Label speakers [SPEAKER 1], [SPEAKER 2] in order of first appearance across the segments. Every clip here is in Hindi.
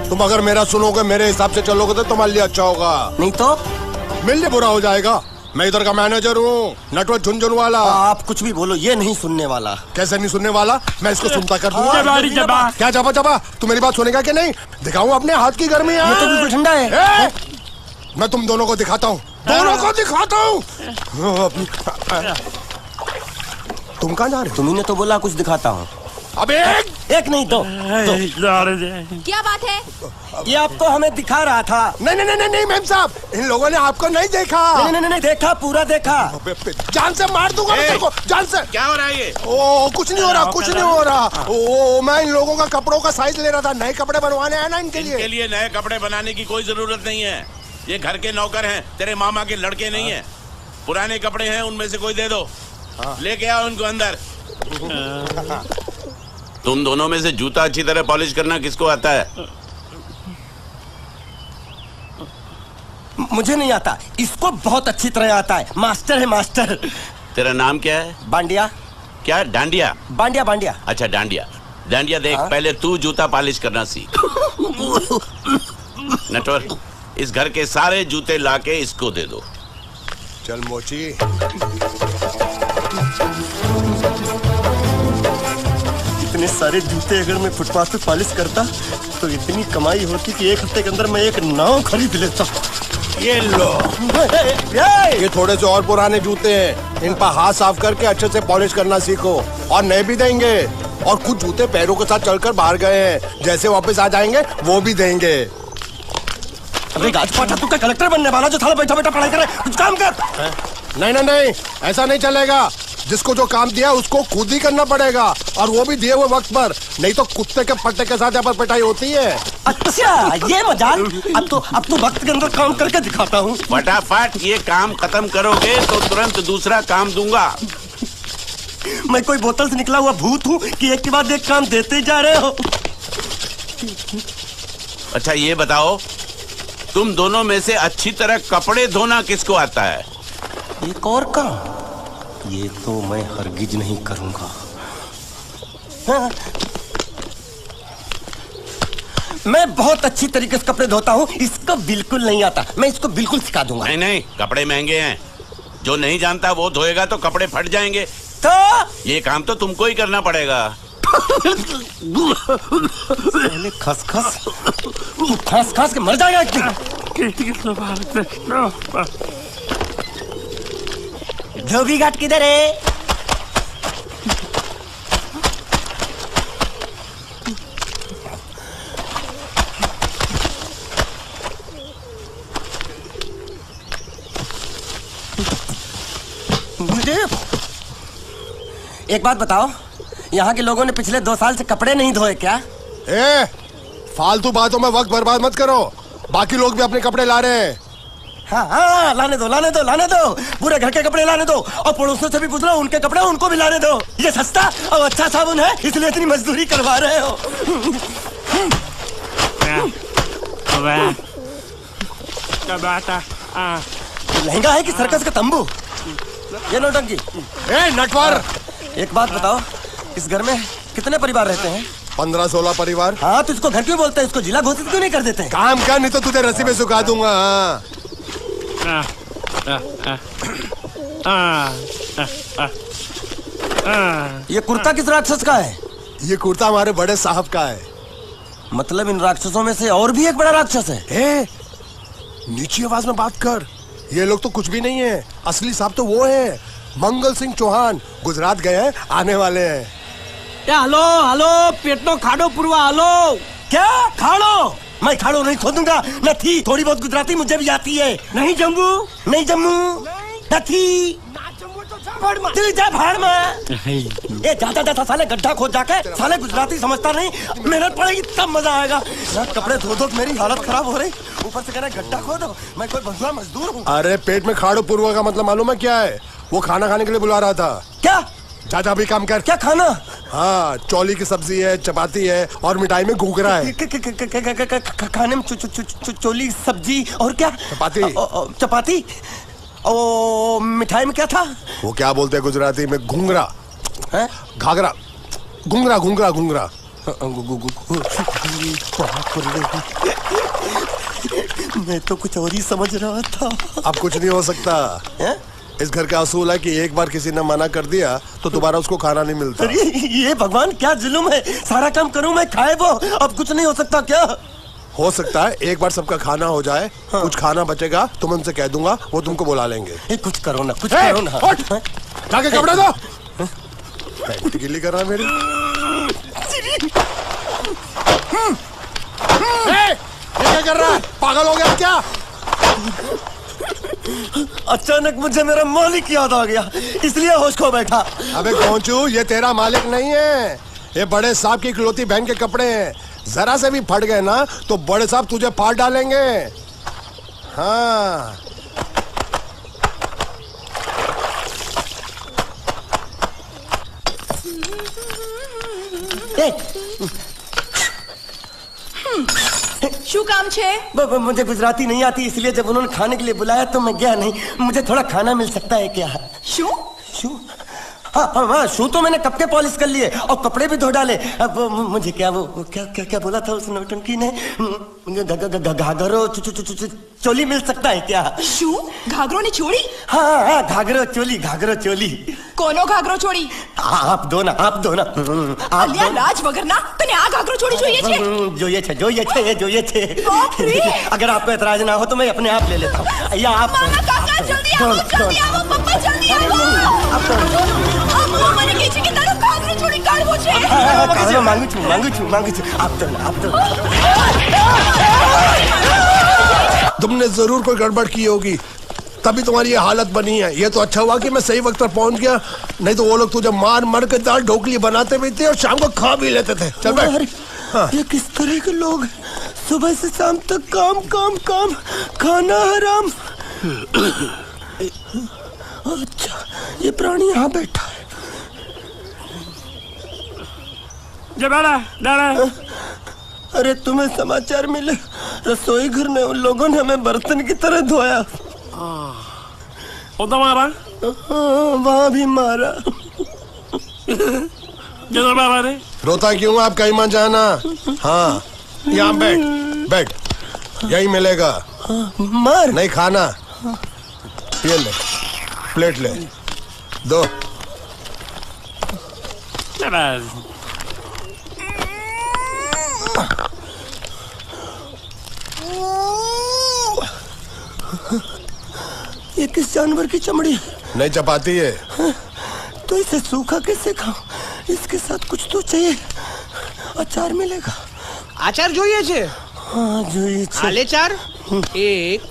[SPEAKER 1] तुम अगर मेरा सुनोगे, मेरे हिसाब से चलोगे तो तुम्हारे लिए अच्छा होगा,
[SPEAKER 2] नहीं तो
[SPEAKER 1] मेरे लिए बुरा हो जाएगा। मैं इधर का मैनेजर हूँ, नटवर झुनझुनवाला।
[SPEAKER 2] आप कुछ भी बोलो, ये नहीं सुनने वाला।
[SPEAKER 1] कैसे नहीं सुनने वाला? मैं इसको सुनता कर दूंगा। क्या जबा जबा, तू मेरी बात सुनेगा कि नहीं? दिखाऊं अपने हाथ की गर्मी?
[SPEAKER 2] ये तो बिल्कुल ठंडा है।
[SPEAKER 1] मैं तुम दोनों को दिखाता हूँ, दोनों को दिखाता हूँ। तुम कहाँ जा रहे हो?
[SPEAKER 2] तुम्ही ने तो बोला कुछ दिखाता हूँ।
[SPEAKER 1] अब
[SPEAKER 2] एक नहीं दो।
[SPEAKER 3] क्या बात है?
[SPEAKER 2] ये आपको हमें दिखा रहा था।
[SPEAKER 1] नहीं नहीं नहीं नहीं मैम साहब, इन लोगों ने आपको नहीं देखा।
[SPEAKER 2] नहीं नहीं नहीं देखा, पूरा देखा।
[SPEAKER 1] जान से मार दूंगा मैं तेरे को, जान से।
[SPEAKER 4] क्या हो रहा है ये?
[SPEAKER 1] ओ कुछ नहीं हो रहा, कुछ नहीं हो रहा। ओ मैं इन लोगों का कपड़ों का साइज ले रहा था, नए कपड़े बनवाने आए ना इनके लिए।
[SPEAKER 4] इनके लिए नए कपड़े बनाने की कोई जरूरत नहीं है। ये घर के नौकर हैं, तेरे मामा के लड़के नहीं हैं। पुराने कपड़े हैं, उनमें से कोई दे दो। लेके आओ उनको अंदर। तुम दोनों में से जूता अच्छी तरह पॉलिश करना किसको आता है?
[SPEAKER 2] मुझे नहीं आता, इसको बहुत अच्छी तरह आता है। मास्टर है मास्टर।
[SPEAKER 4] तेरा नाम क्या है?
[SPEAKER 2] बांडिया।
[SPEAKER 4] क्या? डांडिया?
[SPEAKER 2] बांडिया बांडिया।
[SPEAKER 4] अच्छा डांडिया। डांडिया देख, पहले तू जूता पॉलिश करना सीख। नटवर, इस घर के सारे जूते लाके इसको दे दो।
[SPEAKER 1] चल मोची।
[SPEAKER 2] इतने सारे जूते अगर मैं फुटपाथ पे पॉलिश करता तो इतनी कमाई होती कि एक हफ्ते के अंदर मैं एक नाव खरीद लेता।
[SPEAKER 1] ये लो, ये थोड़े से और पुराने जूते हैं, इन पर हाथ साफ करके अच्छे से पॉलिश करना सीखो। और नए भी देंगे, और कुछ जूते पैरों के साथ चलकर बाहर गए हैं, जैसे वापस आ जाएंगे वो भी देंगे।
[SPEAKER 2] अबे गाजपाटा, तू क्या कलेक्टर बनने वाला जो साला बैठा बैठा पढ़ाई करे? कुछ काम कर।
[SPEAKER 1] नहीं नहीं नहीं, ऐसा नहीं चलेगा। जिसको जो काम दिया उसको खुद ही करना पड़ेगा, और वो भी दिए हुए वक्त पर, नहीं तो कुत्ते के पट्टे के साथ यहाँ पर पिटाई होती है।
[SPEAKER 2] अच्छा ये मजाल। अब तो वक्त के अंदर काम करके दिखाता हूँ।
[SPEAKER 4] फटाफट ये काम खत्म करोगे तो तुरंत दूसरा काम दूंगा।
[SPEAKER 2] मैं कोई बोतल से निकला हुआ भूत हूँ कि एक के बाद एक काम देते जा रहे हो?
[SPEAKER 4] अच्छा ये बताओ, तुम दोनों में से अच्छी तरह कपड़े धोना किसको आता है?
[SPEAKER 2] एक और काम? ये तो मैं हरगिज नहीं करूंगा। हाँ। मैं बहुत अच्छी तरीके से कपड़े धोता हूँ, इसको बिल्कुल नहीं आता। मैं इसको बिल्कुल सिखा दूंगा।
[SPEAKER 4] नहीं नहीं, कपड़े महंगे हैं, जो नहीं जानता वो धोएगा तो कपड़े फट जाएंगे।
[SPEAKER 2] तो
[SPEAKER 4] ये काम तो तुमको ही करना पड़ेगा।
[SPEAKER 2] खस खस, तू खस खस के मर जाएगा एक दिन। धोबी घाट किधर है? मुझे एक बात बताओ, यहाँ के लोगों ने पिछले 2 साल से कपड़े नहीं धोए क्या?
[SPEAKER 1] फालतू बातों में वक्त बर्बाद मत करो, बाकी लोग भी अपने कपड़े ला रहे हैं।
[SPEAKER 2] हाँ, लाने दो लाने दो लाने दो, पूरे घर के कपड़े लाने दो, और पड़ोसियों से भी पूछ लो, उनके कपड़े उनको भी लाने दो। ये सस्ता और अच्छा साबुन है, इसलिए इतनी मजदूरी करवा रहे हो। लहंगा है कि सर्कस का तंबू? ये नौटंकी।
[SPEAKER 1] नटवर,
[SPEAKER 2] एक बात बताओ, इस घर में कितने परिवार रहते हैं?
[SPEAKER 1] 15-16 परिवार।
[SPEAKER 2] हाँ, तो इसको घर क्यों बोलते हैं? इसको जिला घोषित क्यों नहीं कर देते?
[SPEAKER 1] काम कर, नहीं तो तुझे रस्सी में सुखा दूंगा।
[SPEAKER 2] ये कुर्ता किस राक्षस का है?
[SPEAKER 1] ये कुर्ता हमारे बड़े साहब का है।
[SPEAKER 2] मतलब इन राक्षसों में से और भी एक बड़ा राक्षस है?
[SPEAKER 1] नीची आवाज में बात कर, ये लोग तो कुछ भी नहीं है। असली साहब तो वो है, मंगल सिंह चौहान, गुजरात गए हैं, आने वाले हैं।
[SPEAKER 2] हेलो हेलो, पेटनो खाड़ो पुरवा। हेलो, क्या खाड़ो? मैं खाड़ो नहीं खोदूंगा। नहीं, थोड़ी बहुत गुजराती मुझे भी आती है। नहीं जम्मू, नहीं जम्मू, नहीं जा भाड़ में। ये जाता जाता साले गड्ढा खोद जाके साले गुजराती समझता नहीं। मेहनत पड़ेगी तब मजा आएगा। कपड़े धो धो मेरी हालत खराब हो रही, ऊपर से कहना गड्ढा खोदो। मैं कोई बंधुआ मजदूर हूँ?
[SPEAKER 1] अरे पेट में खाड़ो पुरवा का मतलब मालूम है क्या है? वो खाना खाने के लिए बुला रहा था।
[SPEAKER 2] क्या?
[SPEAKER 1] जा भी काम कर।
[SPEAKER 2] क्या खाना?
[SPEAKER 1] हाँ, चौली की सब्जी है, चपाती है, और मिठाई में घूघरा है।
[SPEAKER 2] खाने में चोली सब्जी और क्या?
[SPEAKER 1] चपाती।
[SPEAKER 2] चपाती। ओ, मिठाई में क्या था?
[SPEAKER 1] वो क्या बोलते हैं गुजराती में? घूंघरा, घाघरा, घूंघरा घूंघरा घूंघरा।
[SPEAKER 2] मैं तो कुछ और ही समझ रहा था।
[SPEAKER 1] अब कुछ नहीं हो सकता
[SPEAKER 2] है?
[SPEAKER 1] इस घर का असूल है कि एक बार किसी ने मना कर दिया तो दोबारा उसको खाना नहीं मिलता।
[SPEAKER 2] अरे ये भगवान क्या जुल्म है, सारा काम करूं मैं खाए वो, अब कुछ नहीं हो सकता क्या?
[SPEAKER 1] हो सकता है एक बार सबका खाना हो जाए, हाँ। कुछ खाना बचेगा तो मैं उनसे कह दूंगा, वो तुमको बुला लेंगे।
[SPEAKER 2] कुछ करो ना, कुछ करो ना।
[SPEAKER 1] जाके कपड़े दो। गिल्ली कर रहा है मेरी। ये क्या कर रहा है, पागल हो गया क्या?
[SPEAKER 2] अचानक मुझे मेरा मालिक याद आ गया, इसलिए होश खो बैठा।
[SPEAKER 1] अबे गोंचू, ये तेरा मालिक नहीं है, ये बड़े साहब की इकलौती बहन के कपड़े हैं। जरा से भी फट गए ना तो बड़े साहब तुझे फाड़ डालेंगे। हाँ
[SPEAKER 3] શું કામ છે?
[SPEAKER 2] मुझे गुजराती नहीं आती, इसलिए जब उन्होंने खाने के लिए बुलाया तो मैं गया नहीं। मुझे थोड़ा खाना मिल सकता है क्या?
[SPEAKER 3] શું?
[SPEAKER 2] शू? हाँ, शू तो मैंने कब के पॉलिश कर लिए और कपड़े भी धो डाले। अब मुझे क्या वो क्या क्या क्या बोला था उस नौटंकी ने? घाघरो चोली मिल सकता है क्या?
[SPEAKER 3] શું? ઘાઘરો ને ચોળી?
[SPEAKER 2] हाँ, घाघरो चोली।
[SPEAKER 3] કોનો ઘાઘરો ચોળી?
[SPEAKER 2] आप दो ना।
[SPEAKER 3] અલ્યા લાજ વગરના, તને આ ઘાઘરો ચોળી જોઈએ છે?
[SPEAKER 2] જોઈએ છે।
[SPEAKER 3] बाप रे!
[SPEAKER 2] अगर आपको एतराज ना हो तो मैं अपने आप ले लेता हूँ। या आप
[SPEAKER 3] મામા કાકા જલ્દી આવો, પપ્પા જલ્દી આવો। અમ્મા મને કહે છે કે તારો ઘાઘરો ચોળી કાઢવો છે।
[SPEAKER 2] मांगू छू। आप तो
[SPEAKER 1] तुमने जरूर कोई गड़बड़ की होगी, तभी तुम्हारी ये हालत बनी है। ये तो अच्छा हुआ कि मैं सही वक्त पर पहुंच गया, नहीं तो वो लोग तुझे मार के दाल ढोकली बनाते भी थे और शाम को खा भी लेते थे। चल बैठ। हाँ।
[SPEAKER 2] ये किस तरह के लोग हैं? सुबह से शाम तक काम, खाना हराम। अच्छा, ये प्राणी यहाँ बैठा है। अरे तुम्हें समाचार मिले? रसोई घर में उन लोगों ने हमें बर्तन की तरह धोया।
[SPEAKER 5] मारा?
[SPEAKER 2] वहाँ भी मारा।
[SPEAKER 1] रोता क्यों? आप कहीं मत जाना। हाँ, यहाँ बैठ, यही मिलेगा।
[SPEAKER 2] मार
[SPEAKER 1] नहीं खाना, ये ले, प्लेट ले, दो। ये किस जानवर की चमड़ी है? नहीं चपाती है।
[SPEAKER 2] तो इसे सूखा कैसे खाऊं? इसके साथ कुछ तो चाहिए। अचार मिलेगा?
[SPEAKER 5] आचार જોઈએ છે?
[SPEAKER 2] हाँ જોઈએ છે।
[SPEAKER 5] આલે ચાર? 1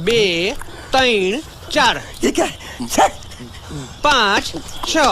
[SPEAKER 5] 2 3 4।
[SPEAKER 2] ये क्या है?
[SPEAKER 5] 5 6।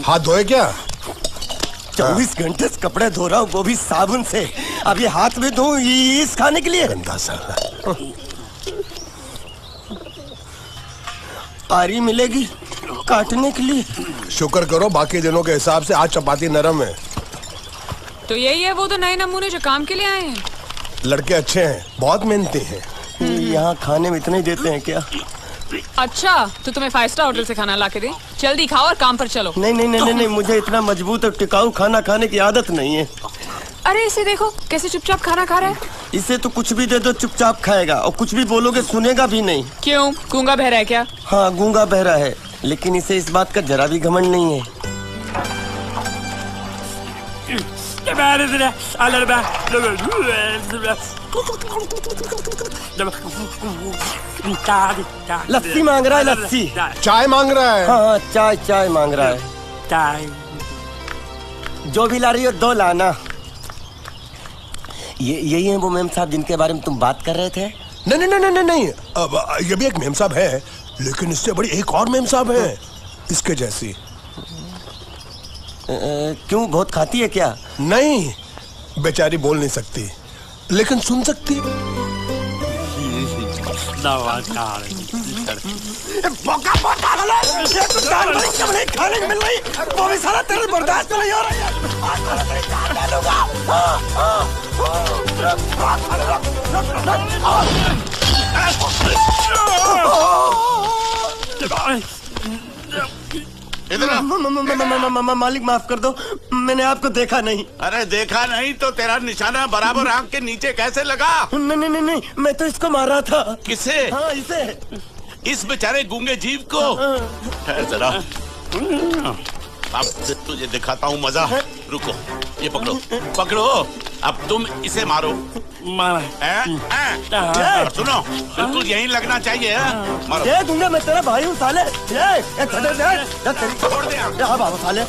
[SPEAKER 1] हाथ धोए क्या?
[SPEAKER 2] 24 घंटे से कपड़े धो रहा हूँ, वो भी साबुन से। अब ये हाथ में धो इस खाने के लिए?
[SPEAKER 1] गंदा सा।
[SPEAKER 2] आरी मिलेगी काटने के लिए?
[SPEAKER 1] शुक्र करो बाकी दिनों के हिसाब से आज चपाती नरम है।
[SPEAKER 3] तो यही है वो तो नए नमूने जो काम के लिए आए हैं।
[SPEAKER 1] लड़के अच्छे हैं, बहुत मेहनती हैं।
[SPEAKER 2] यहाँ खाने में इतना ही देते हैं क्या?
[SPEAKER 3] अच्छा, तो तुम्हें 5 स्टार होटल से खाना ला के दे? जल्दी खाओ और काम पर चलो।
[SPEAKER 2] नहीं, मुझे इतना मजबूत और टिकाऊ खाना खाने की आदत नहीं है।
[SPEAKER 3] अरे इसे देखो कैसे चुपचाप खाना खा रहा है।
[SPEAKER 2] इसे तो कुछ भी दे दो चुपचाप खाएगा, और कुछ भी बोलोगे सुनेगा भी नहीं।
[SPEAKER 3] क्यों, गूंगा बहरा है क्या?
[SPEAKER 2] हाँ, गूंगा बहरा है, लेकिन इसे इस बात का जरा भी घमंड नहीं है। लस्सी मांग रहा है, लस्सी।
[SPEAKER 1] चाय मांग रहा है।
[SPEAKER 2] हाँ, चाय मांग रहा है। जो भी ला रही हो 2 लाना। यही है वो मेम साहब जिनके बारे में तुम बात कर रहे थे?
[SPEAKER 1] नहीं। अब ये भी एक मेम साहब है, लेकिन इससे बड़ी एक और मेम साहब है, इसके जैसी।
[SPEAKER 2] क्यों, बहुत खाती है क्या?
[SPEAKER 1] नहीं, बेचारी बोल नहीं सकती, लेकिन सुन सकती। खाने मिल रही, वो भी सारा तेरे बर्दाश्त नहीं हो रहा।
[SPEAKER 4] इधर आ।
[SPEAKER 2] मालिक माफ कर दो, मैंने आपको देखा नहीं।
[SPEAKER 4] अरे देखा नहीं तो तेरा निशाना बराबर आंख के नीचे कैसे लगा?
[SPEAKER 2] नहीं, मैं तो इसको मार रहा था।
[SPEAKER 4] किसे?
[SPEAKER 2] हाँ, इसे।
[SPEAKER 4] इस बेचारे गूंगे जीव को? ठहर जरा, अब तुझे दिखाता हूँ मजा। रुको, ये पकड़ो पकड़ो, अब तुम इसे मारो। सुनो, बिल्कुल यहीं लगना चाहिए। मारो।
[SPEAKER 2] दे दूंगा, मैं तेरा भाई हूँ साले। छोड़ दे साले।